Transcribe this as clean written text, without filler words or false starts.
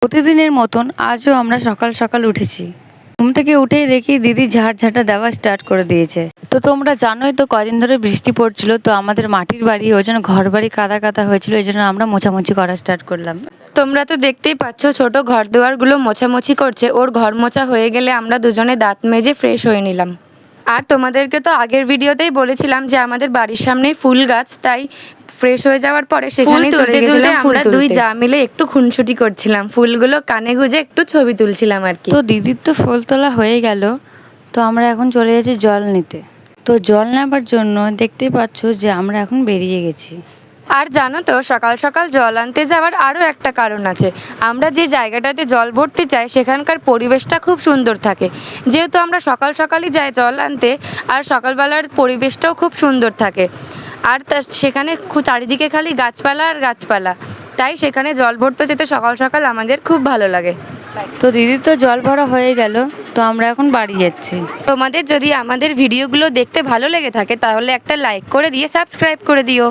প্রতিদিনের মতন আজও আমরা সকাল সকাল উঠেছি। ঘুম থেকে উঠেই দেখি দিদি ঝাড় দেওয়া স্টার্ট করে দিয়েছে। তো তোমরা জানোই তো কদিন ধরে বৃষ্টি পড়ছিল, তো আমাদের মাটির বাড়ি, ওই জন্য ঘর বাড়ি কাদা কাদা হয়েছিল, এই জন্য আমরা মোছামুছি করা স্টার্ট করলাম। তোমরা তো দেখতেই পাচ্ছ ছোট ঘর দুয়ারগুলো মোছামুছি করছে। ওর ঘর মোছা হয়ে গেলে আমরা দুজনে দাঁত মেজে ফ্রেশ হয়ে নিলাম। আর তোমাদেরকে তো আগের ভিডিওতেই বলেছিলাম যে আমাদের বাড়ির সামনেই ফুল গাছ, তাই ফ্রেশ হয়ে যাওয়ার পরে সেখানে চলে গেছিলাম। আমরা দুই যা মিলে একটু খুনসুটি করছিলাম, ফুলগুলো কানে গুঁজে একটু ছবি তুলছিলাম আর কি। তো দিদির তো ফুল তোলা হয়ে গেল, তো আমরা এখন চলে গেছি জল নিতে। তো জল নেবার জন্য দেখতেই পাচ্ছ যে আমরা এখন বেরিয়ে গেছি। আর জানো তো, সকাল সকাল জল আনতে যাওয়ার আরও একটা কারণ আছে। আমরা যে জায়গাটাতে জল ভরতে চাই সেখানকার পরিবেশটা খুব সুন্দর থাকে। যেহেতু আমরা সকাল সকালই যাই জল আনতে, আর সকালবেলার পরিবেশটাও খুব সুন্দর থাকে। আর সেখানে চারিদিকে খালি গাছপালা আর গাছপালা, তাই সেখানে জল ভরতে যেতে সকাল সকাল আমাদের খুব ভালো লাগে। তো দিদির তো জল ভরা হয়ে গেল, তো আমরা এখন বাড়ি যাচ্ছি। তোমাদের যদি আমাদের ভিডিওগুলো দেখতে ভালো লেগে থাকে তাহলে একটা লাইক করে দিয়ে সাবস্ক্রাইব করে দিও।